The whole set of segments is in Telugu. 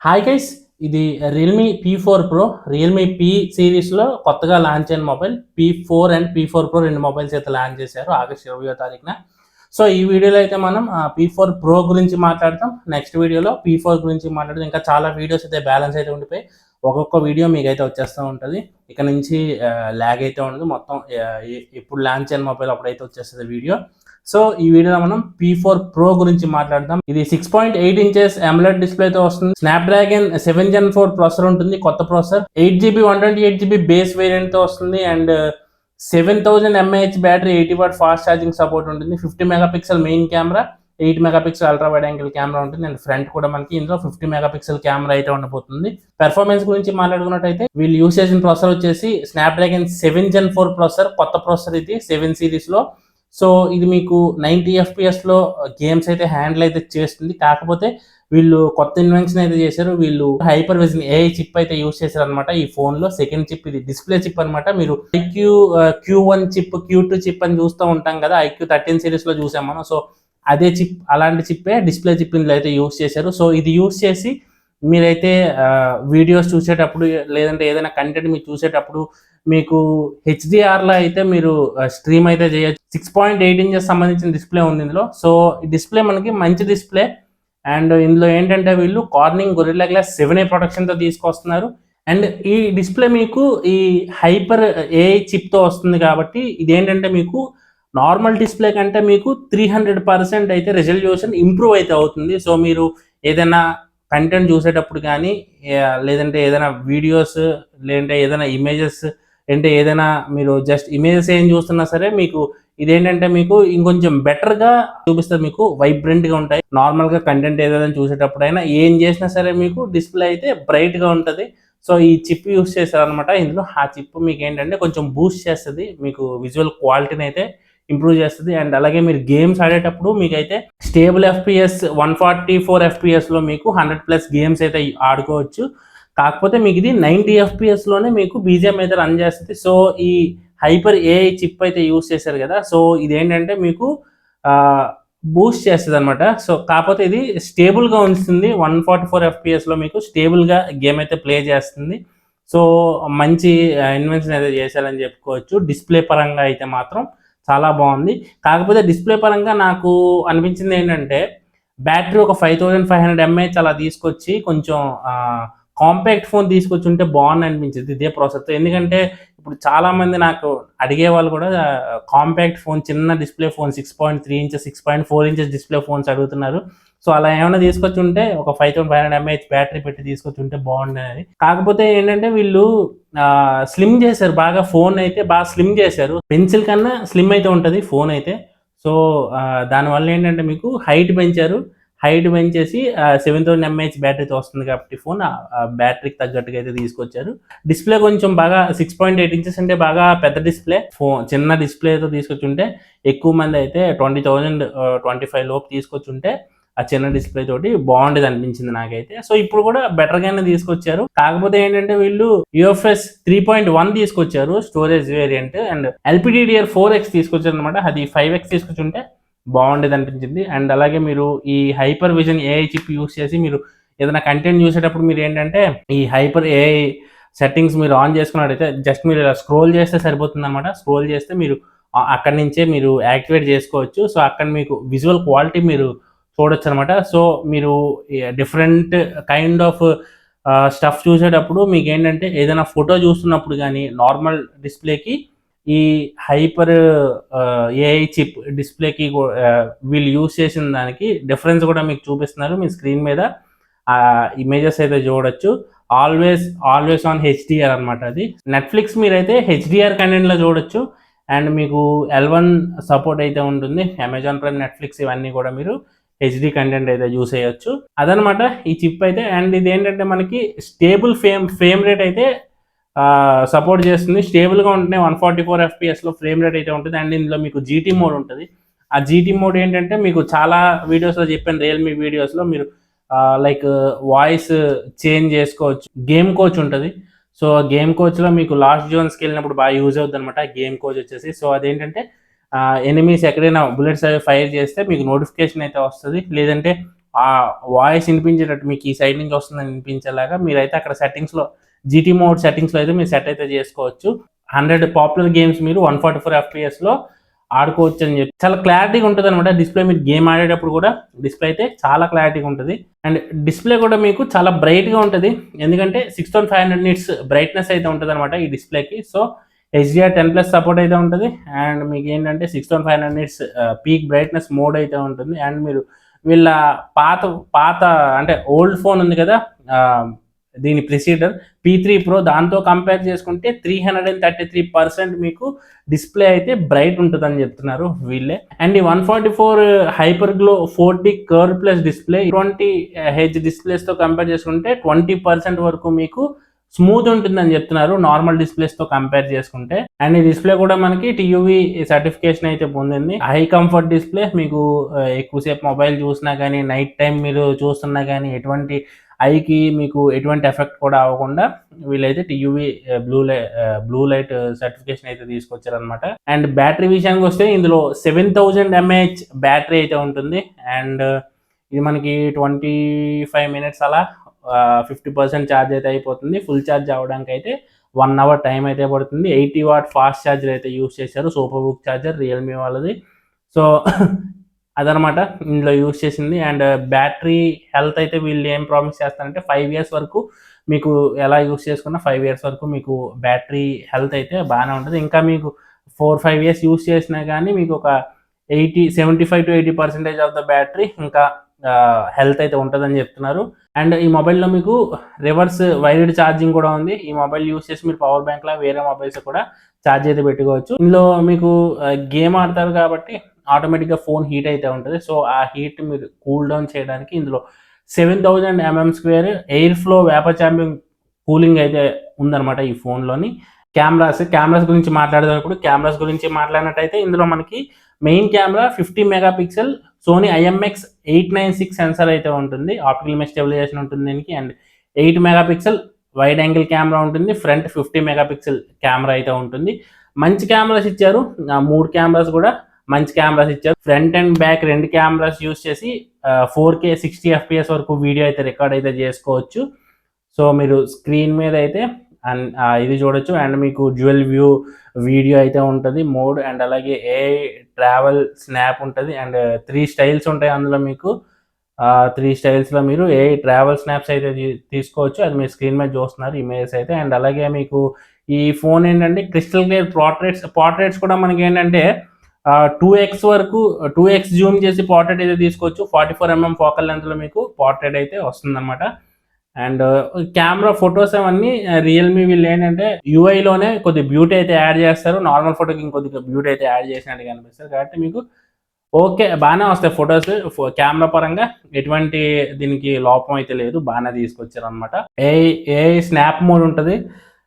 హాయ్ గైస్, ఇది Realme P4 Pro. Realme P సిరీస్లో కొత్తగా లాంచ్ అయిన mobile P4 and P4 Pro రెండు మొబైల్స్ అయితే లాంచ్ చేశారు ఆగస్ట్ 20వ తారీఖున. సో ఈ వీడియోలో అయితే మనం P4 Pro గురించి మాట్లాడతాం. నెక్స్ట్ వీడియోలో P4 గురించి మాట్లాడతాం. ఇంకా చాలా వీడియోస్ అయితే బ్యాలెన్స్ అయితే ఉండిపోయి ఒక్కొక్క వీడియో మీకు అయితే వచ్చేస్తూ ఉంటుంది. ఇక నుంచి ల్యాగ్ అయితే ఉండదు. మొత్తం ఇప్పుడు లాంచ్ అయిన మొబైల్ అప్పుడైతే వచ్చేస్తుంది వీడియో. సో ఈ వీడియోలో మనం P4 Pro గురించి మాట్లాడదాం. ఇది 6.8 ఇంచెస్ AMOLED డిస్ప్లేతో వస్తుంది. స్నాప్డ్రాగన్ 7 Gen 4 ప్రాసెసర్ ఉంటుంది, కొత్త processor. 8GB 128GB base variant తో వస్తుంది and 7000 mAh battery, 80W fast charging support ఉంటుంది. 50 megapixel main camera, 8 megapixel ultra wide angle camera ఉంటుంది అండ్ ఫ్రంట్ కూడా మనకి ఇందులో 50 మెగాపిక్సెల్ కెమెరా అయితే ఉండబోతుంది. పెర్ఫార్మెన్స్ గురించి మాట్లాడుకున్నట్టయితే వీళ్ళు యూస్ చేసిన ప్రాసెసర్ వచ్చేసి స్నాప్డ్రాగన్ 7 Gen 4 ప్రాసెసర్, కొత్త ప్రాసెసర్ ఇది 7 సిరీస్ లో. సో ఇది మీకు 90 FPS లో గేమ్స్ అయితే హ్యాండిల్ అయితే చేస్తుంది. కాకపోతే వీళ్ళు కొత్త ఇన్వెన్షన్ అయితే చేశారు. వీళ్ళు హైపర్ విజన్ AI చిప్ అయితే యూస్ చేశారు అనమాట ఈ ఫోన్ లో. సెకండ్ చిప్ ఇది డిస్ప్లే చిప్ అనమాట. మీరు Q1 చిప్, Q2 చిప్ అని చూస్తూ ఉంటాం కదా, IQ13 సిరీస్ లో చూసాం మనం. సో అదే చిప్, అలాంటి చిప్పే డిస్ప్లే చిప్ ఇందులో అయితే యూస్ చేశారు. సో ఇది యూస్ చేసి మీరైతే వీడియోస్ చూసేటప్పుడు లేదంటే ఏదైనా కంటెంట్ మీరు చూసేటప్పుడు మీకు హెచ్డిఆర్లో అయితే మీరు స్ట్రీమ్ అయితే చేయొచ్చు. 6.8 ఇంచెస్ సంబంధించిన డిస్ప్లే ఉంది ఇందులో. సో ఈ డిస్ప్లే మనకి మంచి డిస్ప్లే అండ్ ఇందులో ఏంటంటే వీళ్ళు కార్నింగ్ గొరిల్లా గ్లాస్ 7A ప్రొటెక్షన్తో తీసుకొస్తున్నారు. అండ్ ఈ డిస్ప్లే మీకు ఈ హైపర్ AI చిప్తో వస్తుంది కాబట్టి ఇదేంటంటే మీకు నార్మల్ డిస్ప్లే కంటే మీకు 300% అయితే రెజల్యూషన్ ఇంప్రూవ్ అయితే అవుతుంది. సో మీరు ఏదైనా కంటెంట్ చూసేటప్పుడు కానీ లేదంటే ఏదైనా వీడియోస్ లేదంటే ఏదైనా ఇమేజెస్ అంటే ఏదైనా మీరు జస్ట్ ఇమేజెస్ ఏం చూస్తున్నా సరే మీకు ఇదేంటంటే మీకు ఇంకొంచెం బెటర్గా చూపిస్తుంది, మీకు వైబ్రెంట్గా ఉంటాయి. నార్మల్గా కంటెంట్ ఏదైనా చూసేటప్పుడైనా ఏం చేసినా సరే మీకు డిస్ప్లే అయితే బ్రైట్గా ఉంటుంది. సో ఈ చిప్ యూస్ చేస్తారనమాట ఇందులో. ఆ చిప్ మీకు ఏంటంటే కొంచెం బూస్ట్ చేస్తుంది, మీకు విజువల్ క్వాలిటీని అయితే ఇంప్రూవ్ చేస్తుంది. అండ్ అలాగే మీరు గేమ్స్ ఆడేటప్పుడు మీకైతే స్టేబుల్ FPS 144 FPS లో మీకు 100+ గేమ్స్ అయితే ఆడుకోవచ్చు. కాకపోతే మీకు ఇది 90 FPS లోనే మీకు BGM అయితే రన్ చేస్తుంది. సో ఈ హైపర్ AI చిప్ అయితే యూస్ చేశారు కదా, సో ఇదేంటంటే మీకు బూస్ట్ చేస్తుంది అనమాట. సో కాకపోతే ఇది స్టేబుల్గా ఉంచుతుంది. 144 FPS లో మీకు స్టేబుల్గా గేమ్ అయితే ప్లే చేస్తుంది. సో మంచి ఇన్వెన్షన్ అయితే చేశారని చెప్పుకోవచ్చు. డిస్ప్లే పరంగా అయితే మాత్రం చాలా బాగుంది. కాకపోతే డిస్ప్లే పరంగా నాకు అనిపించింది ఏంటంటే బ్యాటరీ ఒక 5500 mAh అలా తీసుకొచ్చి కొంచెం కాంపాక్ట్ ఫోన్ తీసుకొచ్చి ఉంటే బాగుంది అనిపించింది ఇదే ప్రాసెస్తో. ఎందుకంటే ఇప్పుడు చాలామంది నాకు అడిగే వాళ్ళు కూడా కాంపాక్ట్ ఫోన్, చిన్న display phone 6.3 inches 6.4 inches display phones అడుగుతున్నారు. సో అలా ఏమైనా తీసుకొచ్చి ఉంటే ఒక 5500 mAh బ్యాటరీ పెట్టి తీసుకొచ్చి ఉంటే బాగుండేది. కాకపోతే ఏంటంటే వీళ్ళు స్లిమ్ చేశారు బాగా, ఫోన్ అయితే బాగా స్లిమ్ చేశారు. పెన్సిల్ కన్నా స్లిమ్ అయితే ఉంటుంది ఫోన్ అయితే. సో దానివల్ల ఏంటంటే మీకు హైట్ పెంచారు. హైట్ పెంచేసి 7000 mAh బ్యాటరీతో వస్తుంది కాబట్టి ఫోన్ బ్యాటరీకి తగ్గట్టుగా అయితే తీసుకొచ్చారు. డిస్ప్లే కొంచెం బాగా 6.8 ఇంచెస్ అంటే బాగా పెద్ద డిస్ప్లే. ఫోన్ చిన్న డిస్ప్లేతో తీసుకొచ్చి ఉంటే ఎక్కువ మంది అయితే 20,000 25 లోపు తీసుకొచ్చి ఉంటే ఆ చిన్న డిస్ప్లే తోటి బాగుండేది అనిపించింది నాకైతే. సో ఇప్పుడు కూడా బెటర్ గానే తీసుకొచ్చారు. కాకపోతే ఏంటంటే వీళ్ళు UFS 3.1 తీసుకొచ్చారు స్టోరేజ్ వేరియంట్ అండ్ LPDDR4X తీసుకొచ్చారు అనమాట. అది 5X తీసుకొచ్చి ఉంటే బాగుండేది అనిపించింది. అండ్ అలాగే మీరు ఈ hyper vision AI chip use చేసి మీరు ఏదైనా కంటెంట్ చూసేటప్పుడు మీరు ఏంటంటే ఈ హైపర్ AI సెట్టింగ్స్ మీరు ఆన్ చేసుకున్నట్టయితే జస్ట్ మీరు ఇలా స్క్రోల్ చేస్తే సరిపోతుంది అనమాట. స్క్రోల్ చేస్తే మీరు అక్కడి నుంచే మీరు యాక్టివేట్ చేసుకోవచ్చు. సో అక్కడ మీకు విజువల్ క్వాలిటీ మీరు చూడొచ్చు అనమాట. సో మీరు డిఫరెంట్ కైండ్ ఆఫ్ స్టఫ్ చూసేటప్పుడు మీకు ఏంటంటే ఏదైనా ఫోటో చూస్తున్నప్పుడు కానీ నార్మల్ డిస్ప్లేకి ఈ హైపర్ AI చిప్ డిస్ప్లేకి వీళ్ళు యూస్ చేసిన దానికి డిఫరెన్స్ కూడా మీకు చూపిస్తున్నారు. మీ స్క్రీన్ మీద ఇమేజెస్ అయితే చూడొచ్చు. ఆల్వేస్ ఆన్ HDR అనమాట. అది నెట్ఫ్లిక్స్ మీరైతే HDR కంటెంట్లో చూడొచ్చు. అండ్ మీకు L1 సపోర్ట్ అయితే ఉంటుంది. అమెజాన్ ప్రైమ్, నెట్ఫ్లిక్స్ ఇవన్నీ కూడా మీరు HD కంటెంట్ అయితే యూస్ చేయొచ్చు. అదనమాట ఈ చిప్ అయితే. అండ్ ఇది ఏంటంటే మనకి స్టేబుల్ ఫ్రేమ్ రేట్ అయితే సపోర్ట్ చేస్తుంది. స్టేబుల్గా ఉంటున్నాయి 144 FPS ఫ్రేమ్ రేట్ అయితే ఉంటుంది. అండ్ ఇందులో మీకు GT మోడ్ ఉంటుంది. ఆ GT మోడ్ ఏంటంటే మీకు చాలా వీడియోస్లో చెప్పాను, రియల్మీ వీడియోస్లో మీరు లైక్ వాయిస్ చేంజ్ చేసుకోవచ్చు. గేమ్ కోచ్ ఉంటుంది. సో గేమ్ కోచ్లో మీకు లాస్ట్ జోన్స్కి వెళ్ళినప్పుడు బాగా యూజ్ అవుతుంది అనమాట గేమ్ కోచ్ వచ్చేసి. సో అదేంటంటే ఎనిమీస్ ఎక్కడైనా బుల్లెట్స్ అవి ఫైర్ చేస్తే మీకు నోటిఫికేషన్ అయితే వస్తుంది. లేదంటే ఆ వాయిస్ వినిపించేటట్టు మీకు ఈ సైడ్ నుంచి వస్తుందని వినిపించేలాగా మీరైతే అక్కడ సెట్టింగ్స్లో జీటీ మోడ్ సెట్టింగ్స్లో అయితే మీరు సెట్ అయితే చేసుకోవచ్చు. 100 పాపులర్ గేమ్స్ మీరు 144 FPSలో ఆడుకోవచ్చు అని చెప్పి చాలా క్లారిటీగా ఉంటుంది అనమాట. డిస్ప్లే మీరు గేమ్ ఆడేటప్పుడు కూడా డిస్ప్లే అయితే చాలా క్లారిటీగా ఉంటుంది. అండ్ డిస్ప్లే కూడా మీకు చాలా బ్రైట్గా ఉంటుంది, ఎందుకంటే 6500 నిట్స్ బ్రైట్నెస్ అయితే ఉంటుంది అనమాట ఈ డిస్ప్లేకి. సో HDR10+ సపోర్ట్ అయితే ఉంటుంది. అండ్ మీకు ఏంటంటే 6500 నిట్స్ పీక్ బ్రైట్నెస్ మోడ్ అయితే ఉంటుంది. అండ్ మీరు వీళ్ళ పాత అంటే ఓల్డ్ ఫోన్ ఉంది కదా, దీని ప్రిసీడర్ P3 Pro, దాంతో కంపేర్ చేసుకుంటే 333% మీకు డిస్ప్లే అయితే బ్రైట్ ఉంటుందని చెప్తున్నారు వీళ్ళే. అండ్ ఈ 144 hyper glow 4D curve plus display 20Hz డిస్ప్లేస్తో కంపేర్ చేసుకుంటే 20% వరకు మీకు స్మూత్ ఉంటుందని చెప్తున్నారు నార్మల్ డిస్ప్లేస్తో కంపేర్ చేసుకుంటే. అండ్ ఈ డిస్ప్లే కూడా మనకి TUV సర్టిఫికేషన్ అయితే పొందింది. హై కంఫర్ట్ డిస్ప్లే, మీకు ఎక్కువసేపు మొబైల్ చూసినా కానీ, నైట్ టైం మీరు చూస్తున్నా కానీ ఎటువంటి ఐకి మీకు ఎటువంటి ఎఫెక్ట్ కూడా అవ్వకుండా వీళ్ళైతే TUV బ్లూ లైట్ సర్టిఫికేషన్ అయితే తీసుకొచ్చారనమాట. అండ్ బ్యాటరీ విషయానికి వస్తే ఇందులో 7000 mAh బ్యాటరీ అయితే ఉంటుంది. అండ్ ఇది మనకి 25 minutes అలా 50% ఛార్జ్ అయితే అయిపోతుంది. ఫుల్ ఛార్జ్ అవ్వడానికి అయితే 1 hour టైం అయితే పడుతుంది. 80 watt ఫాస్ట్ ఛార్జర్ అయితే యూస్ చేశారు, సూపర్ బుక్ ఛార్జర్ రియల్మీ వాళ్ళది. సో అదనమాట ఇందులో యూస్ చేసింది. అండ్ బ్యాటరీ హెల్త్ అయితే వీళ్ళు ఏం ప్రామిస్ చేస్తారంటే 5 years వరకు మీకు ఎలా యూస్ చేసుకున్నా 5 years వరకు మీకు బ్యాటరీ హెల్త్ అయితే బాగానే ఉంటుంది. ఇంకా మీకు 4-5 years యూస్ చేసినా కానీ మీకు ఒక 75 to 80% ఆఫ్ ద బ్యాటరీ ఇంకా హెల్త్ అయితే ఉంటుందని చెప్తున్నారు. అండ్ ఈ మొబైల్లో మీకు రివర్స్ వైర్డ్ ఛార్జింగ్ కూడా ఉంది. ఈ మొబైల్ యూస్ చేసి మీరు పవర్ బ్యాంక్లా వేరే మొబైల్స్ కూడా ఛార్జ్ అయితే పెట్టుకోవచ్చు. ఇందులో మీకు గేమ్ ఆడతారు కాబట్టి ఆటోమేటిక్గా ఫోన్ హీట్ అయితే ఉంటుంది. సో ఆ హీట్ మీరు కూల్ డౌన్ చేయడానికి ఇందులో 7000 mm² air flow vapour chamber cooling అయితే ఉందన్నమాట ఈ ఫోన్లోని. కెమెరాస్ గురించి మాట్లాడేటప్పుడు కెమెరాస్ గురించి మాట్లాడినట్టయితే ఇందులో మనకి main camera 50 megapixel Sony IMX896 sensor అయితే ఉంటుంది. ఆప్టికల్ ఇమేజ్ స్టెబిలైజేషన్ ఉంటుంది దీనికి. And 8 megapixel wide angle camera ఉంటుంది. ఫ్రంట్ 50 మెగాపిక్సెల్ కెమెరా అయితే ఉంటుంది. మంచి కెమెరాస్ ఇచ్చారు, 3 కెమెరాస్ కూడా మంచి కెమెరాస్ ఇచ్చారు. Front and back 2 cameras use చేసి 4K 60 FPS వరకు వీడియో అయితే రికార్డ్ అయితే చేసుకోవచ్చు. సో మీరు స్క్రీన్ మీద అయితే ఇది చూడొచ్చు. అండ్ మీకు డ్యూయల్ వ్యూ వీడియో అయితే ఉంటుంది మోడ్. అండ్ అలాగే ట్రావెల్ స్నాప్ ఉంటుంది. అండ్ 3 స్టైల్స్ ఉంటాయి అందులో మీకు. 3 స్టైల్స్లో మీరు ట్రావెల్ స్నాప్స్ అయితే తీసుకోవచ్చు. అది మీరు స్క్రీన్ మీద చూస్తున్నారు ఇమేజెస్ అయితే. అండ్ అలాగే మీకు ఈ ఫోన్ ఏంటంటే క్రిస్టల్ క్లియర్ పోర్ట్రేట్స్ కూడా మనకి ఏంటంటే 2x వరకు 2x జూమ్ చేసి పోర్ట్రేట్ అయితే తీసుకోవచ్చు. 44 mm ఫోకల్ లెంత్లో మీకు పోర్ట్రేట్ అయితే వస్తుందన్నమాట. అండ్ కెమెరా ఫొటోస్ అవన్నీ రియల్మీ వీళ్ళు ఏంటంటే యూఐలోనే కొద్ది బ్యూటీ అయితే యాడ్ చేస్తారు. నార్మల్ ఫోటోకి ఇంకొద్దిగా బ్యూటీ అయితే యాడ్ చేసినట్టు కనిపిస్తారు. కాబట్టి మీకు ఓకే బాగానే వస్తాయి ఫొటోస్. కెమెరా పరంగా ఎటువంటి దీనికి లోపం అయితే లేదు, బాగానే తీసుకొచ్చారు అనమాట. ఏ స్నాప్ మోడ్ ఉంటుంది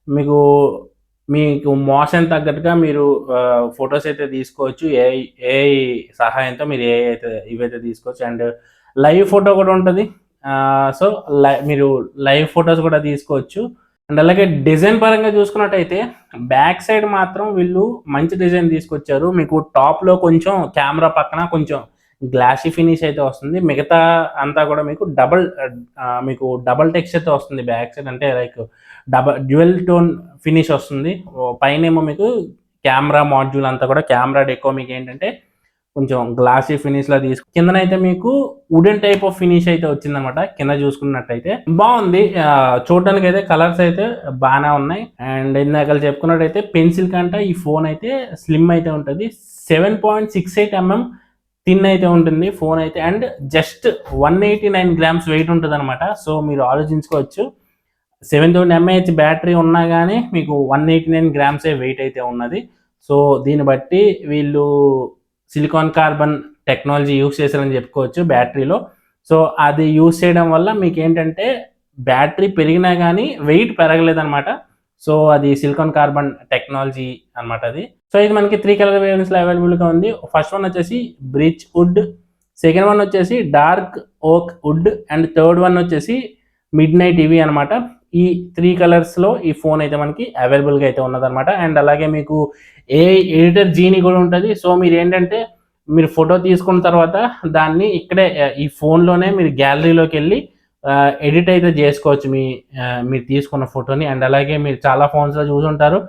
మీకు మోషన్ తగ్గట్టుగా మీరు ఫొటోస్ అయితే తీసుకోవచ్చు. ఏ సహాయంతో మీరు ఇవైతే తీసుకోవచ్చు. అండ్ లైవ్ ఫోటో కూడా ఉంటుంది. సో మీరు లైవ్ ఫొటోస్ కూడా తీసుకోవచ్చు. అండ్ అలాగే డిజైన్ పరంగా చూసుకున్నట్టయితే బ్యాక్ సైడ్ మాత్రం వీళ్ళు మంచి డిజైన్ తీసుకొచ్చారు. మీకు టాప్లో కొంచెం కెమెరా పక్కన కొంచెం గ్లాసీ ఫినిష్ అయితే వస్తుంది. మిగతా అంతా కూడా మీకు డబల్ టెక్స్చర్తో వస్తుంది బ్యాక్ సైడ్. అంటే లైక్ డ్యూయల్ టోన్ ఫినిష్ వస్తుంది. పైనేమో మీకు కెమెరా మాడ్యూల్ అంతా కూడా కెమెరా డెకో మీకు ఏంటంటే కొంచెం గ్లాసీ ఫినిష్లా కిందనైతే మీకు వుడెన్ టైప్ ఆఫ్ ఫినిష్ అయితే వచ్చిందనమాట. కింద చూసుకున్నట్టయితే బాగుంది, చూడడానికి అయితే కలర్స్ అయితే బాగానే ఉన్నాయి. అండ్ ఇందాక చెప్పుకున్నట్టయితే పెన్సిల్ కంటే ఈ ఫోన్ అయితే స్లిమ్ అయితే ఉంటుంది. 7.68 mm థిన్ అయితే ఉంటుంది ఫోన్ అయితే. అండ్ జస్ట్ 189 grams వెయిట్ ఉంటుంది అనమాట. సో మీరు ఆలోచించుకోవచ్చు, 7000 mAh బ్యాటరీ ఉన్నా కానీ మీకు 189 grams వెయిట్ అయితే ఉన్నది. సో దీన్ని బట్టి వీళ్ళు సిలికాన్ కార్బన్ టెక్నాలజీ యూస్ చేశారని చెప్పుకోవచ్చు బ్యాటరీలో. సో అది యూస్ చేయడం వల్ల మీకు ఏంటంటే బ్యాటరీ పెరిగినా కానీ వెయిట్ పెరగలేదన్నమాట. సో అది సిలికాన్ కార్బన్ టెక్నాలజీ అనమాట అది. సో ఇది మనకి 3 కలర్ వేరియంట్స్లో అవైలబుల్గా ఉంది. ఫస్ట్ వన్ వచ్చేసి బ్రిచ్ వుడ్, సెకండ్ వన్ వచ్చేసి dark oak wood, and third one వచ్చేసి మిడ్ నైట్ ఇవి అనమాట. ఈ 3 కలర్స్లో ఈ ఫోన్ అయితే మనకి అవైలబుల్గా అయితే ఉన్నదన్నమాట. అండ్ అలాగే మీకు ఎడిటర్ జీనీ కూడా ఉంటుంది. సో మీరు ఏంటంటే మీరు ఫోటో తీసుకున్న తర్వాత దాన్ని ఇక్కడే ఈ ఫోన్లోనే మీరు గ్యాలరీలోకి వెళ్ళి ఎడిట్ అయితే చేసుకోవచ్చు మీరు తీసుకున్న ఫోటోని. అండ్ అలాగే మీరు చాలా ఫోన్స్లో చూసుంటారు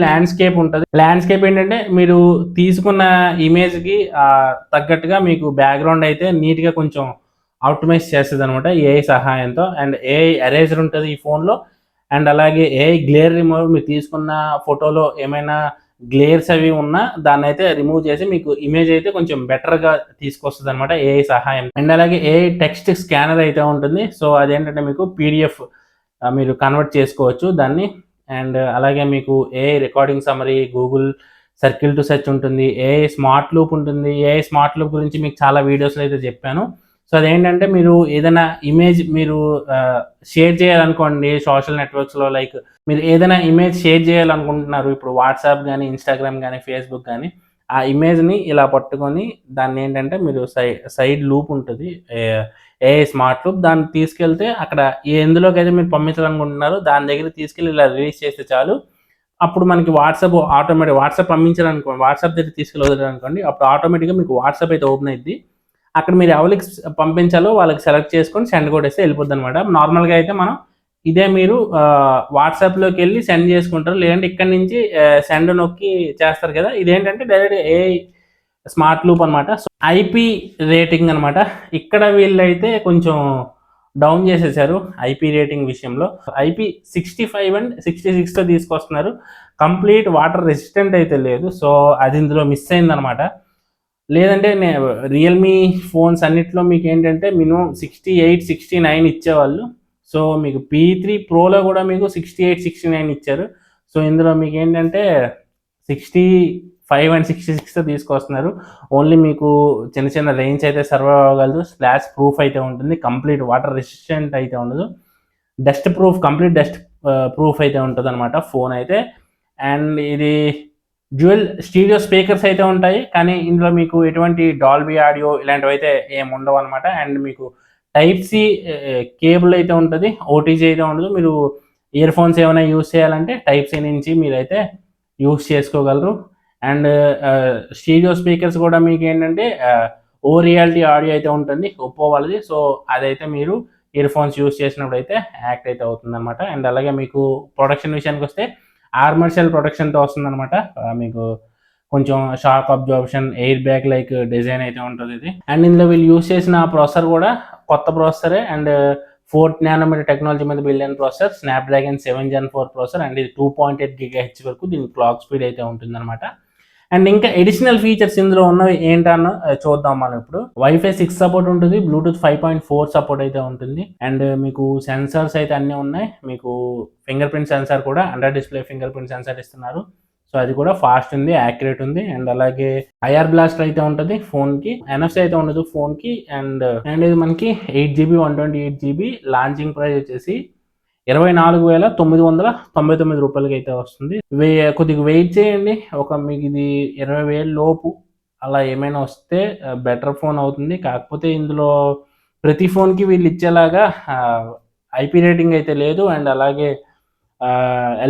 ల్యాండ్స్కేప్ ఉంటుంది. ల్యాండ్స్కేప్ ఏంటంటే మీరు తీసుకున్న ఇమేజ్కి తగ్గట్టుగా మీకు బ్యాక్గ్రౌండ్ అయితే నీట్గా కొంచెం ఆప్టిమైజ్ చేస్తుంది అనమాట ఏఐ సహాయంతో. అండ్ ఏఐ ఎరేజర్ ఉంటుంది ఈ ఫోన్లో. అండ్ అలాగే ఏఐ గ్లేర్ రిమూవర్, మీరు తీసుకున్న ఫోటోలో ఏమైనా గ్లేర్స్ అవి ఉన్నా దాన్ని అయితే రిమూవ్ చేసి మీకు ఇమేజ్ అయితే కొంచెం బెటర్గా తీసుకొస్తుంది అనమాట ఏఐ సహాయం. అండ్ అలాగే ఏఐ టెక్స్ట్ స్కానర్ అయితే ఉంటుంది. సో అదేంటంటే మీకు పీడిఎఫ్ మీరు కన్వర్ట్ చేసుకోవచ్చు దాన్ని. అండ్ అలాగే మీకు AI recording summary, Google circle to search ఉంటుంది, ఏఐ స్మార్ట్ లూప్ ఉంటుంది. ఏఐ స్మార్ట్ లూప్ గురించి మీకు చాలా వీడియోస్లో అయితే చెప్పాను. సో అదేంటంటే మీరు ఏదైనా ఇమేజ్ మీరు షేర్ చేయాలనుకోండి సోషల్ నెట్వర్క్స్లో, లైక్ మీరు ఏదైనా ఇమేజ్ షేర్ చేయాలనుకుంటున్నారు, ఇప్పుడు వాట్సాప్ కానీ, ఇన్స్టాగ్రామ్ కానీ, ఫేస్బుక్ కానీ, ఆ ఇమేజ్ని ఇలా పట్టుకొని దాన్ని ఏంటంటే మీరు సైడ్ లూప్ ఉంటుంది ఏఐ స్మార్ట్ లూప్, దాన్ని తీసుకెళ్తే అక్కడ ఎందులోకి అయితే మీరు పంపించాలనుకుంటున్నారో దాని దగ్గర తీసుకెళ్ళి ఇలా రిలీజ్ చేస్తే చాలు. అప్పుడు మనకి వాట్సాప్ పంపించాలనుకోండి, వాట్సాప్ దగ్గర తీసుకెళ్ళి వదలనుకోండి, అప్పుడు ఆటోమేటిక్గా మీకు వాట్సాప్ అయితే ఓపెన్ అయింది. అక్కడ మీరు ఎవరికి పంపించాలో వాళ్ళకి సెలెక్ట్ చేసుకొని సెండ్ కొట్టేస్తే వెళ్ళిపోద్ది అనమాట. నార్మల్గా అయితే మనం ఇదే మీరు వాట్సాప్లోకి వెళ్ళి సెండ్ చేసుకుంటారు, లేదంటే ఇక్కడ నుంచి సెండ్ నొక్కి చేస్తారు కదా. ఇదేంటంటే డైరెక్ట్ ఏఐ స్మార్ట్ లూప్ అనమాట. సో ఐపీ రేటింగ్ అనమాట. ఇక్కడ వీళ్ళైతే కొంచెం డౌన్ చేసేసారు ఐపీ రేటింగ్ విషయంలో. ఐపీ 65 అండ్ 66తో తీసుకొస్తున్నారు. కంప్లీట్ వాటర్ రెసిస్టెంట్ అయితే లేదు. సో అది ఇందులో మిస్ అయిందనమాట. లేదంటే రియల్మీ ఫోన్స్ అన్నిట్లో మీకు ఏంటంటే మినిమం 68, 69 ఇచ్చేవాళ్ళు. సో మీకు P3 ప్రోలో కూడా మీకు 68, 69 ఇచ్చారు. సో ఇందులో మీకు ఏంటంటే 65 అండ్ 66తో తీసుకొస్తున్నారు. ఓన్లీ మీకు చిన్న చిన్న రేంజ్ అయితే సర్వైవ్ అవ్వగలదు. స్ప్లాష్ ప్రూఫ్ అయితే ఉంటుంది, కంప్లీట్ వాటర్ రెసిస్టెంట్ అయితే ఉండదు. Dust proof, complete dust proof అయితే ఉంటుంది అనమాట ఫోన్ అయితే. అండ్ ఇది డ్యూయల్ స్టీరియో స్పీకర్స్ అయితే ఉంటాయి, కానీ ఇందులో మీకు ఎటువంటి డాల్బీ ఆడియో ఇలాంటివి అయితే ఏమి ఉండవు అనమాట. అండ్ మీకు టైప్ సి కేబుల్ అయితే ఉంటుంది, ఓటీజీ అయితే ఉండదు. మీరు ఇయర్ ఫోన్స్ ఏమైనా యూస్ చేయాలంటే టైప్ సి నుంచి మీరైతే యూస్ చేసుకోగలరు. అండ్ స్టీరియో స్పీకర్స్ కూడా మీకు ఏంటంటే ఓ రియాలిటీ ఆడియో అయితే ఉంటుంది ఒప్పో వాళ్ళది. సో అదైతే మీరు ఇయర్ ఫోన్స్ యూస్ చేసినప్పుడు అయితే యాక్ట్ అయితే అవుతుంది అనమాట. అండ్ అలాగే మీకు ప్రొడక్షన్ విషయానికి వస్తే ఆర్మర్ షెల్ ప్రొటెక్షన్తో వస్తుంది అనమాట. మీకు కొంచెం shock absorption, air bag like design అయితే ఉంటుంది ఇది. అండ్ ఇందులో వీళ్ళు యూస్ చేసిన ప్రాసెసర్ కూడా కొత్త ప్రాసెసరే. అండ్ 4 nm టెక్నాలజీ మీద బిల్డ్ అయిన processor, Snapdragon 7 Gen 4 processor. And ఇది 2.8 GHz వరకు దీని క్లాక్ స్పీడ్ అయితే ఉంటుంది అనమాట. అండ్ ఇంకా ఎడిషనల్ ఫీచర్స్ ఇందులో ఉన్నవి ఏంటన్న చూద్దాం మనం ఇప్పుడు. వైఫై 6 సపోర్ట్ ఉంటుంది, బ్లూటూత్ 5.4 సపోర్ట్ అయితే ఉంటుంది. అండ్ మీకు సెన్సార్స్ అయితే అన్నీ ఉన్నాయి. మీకు ఫింగర్ ప్రింట్ సెన్సార్ కూడా under display finger print censor ఇస్తున్నారు. సో అది కూడా ఫాస్ట్ ఉంది, యాక్యురేట్ ఉంది. అండ్ అలాగే ఐఆర్ బ్లాస్ట్ అయితే ఉంటుంది ఫోన్కి, NFC అయితే ఉండదు ఫోన్కి. అండ్ ఇది మనకి 8GB 128GB. లాంచింగ్ ప్రైస్ వచ్చేసి 24,999 రూపాయలకి అయితే వస్తుంది. కొద్దిగా వెయిట్ చేయండి, మీకు ఇది 20,000 లోపు అలా ఏమైనా వస్తే బెటర్ ఫోన్ అవుతుంది. కాకపోతే ఇందులో ప్రతి ఫోన్కి వీళ్ళు ఇచ్చేలాగా ఐపీ రేటింగ్ అయితే లేదు. అండ్ అలాగే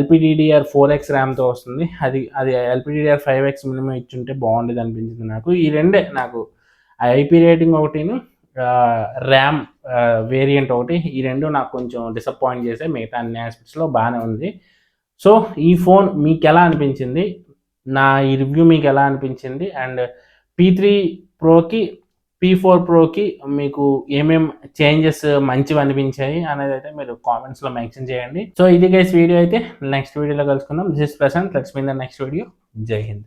LPDDR4X ర్యామ్తో వస్తుంది. అది LPDDR5X మినిమం ఇచ్చుంటే బాగుండేది అనిపించింది నాకు. ఈ రెండే నాకు ఐపీ రేటింగ్ ఒకటిను ర్యామ్ వేరియంట్ ఒకటి, ఈ రెండు నాకు కొంచెం డిసప్పాయింట్ చేసే. మిగతా అన్ని ఆస్పెక్ట్స్లో బాగానే ఉంది. సో ఈ ఫోన్ మీకు ఎలా అనిపించింది, నా ఈ రివ్యూ మీకు ఎలా అనిపించింది, అండ్ P3 ప్రోకి P4 ప్రోకి మీకు ఏమేం చేంజెస్ మంచివి అనిపించాయి అనేది అయితే మీరు కామెంట్స్లో మెన్షన్ చేయండి. సో ఇది గైస్ వీడియో అయితే. నెక్స్ట్ వీడియోలో కలుసుకుందాం. This is Prashant. Let's meet in the next video. జై హింద్.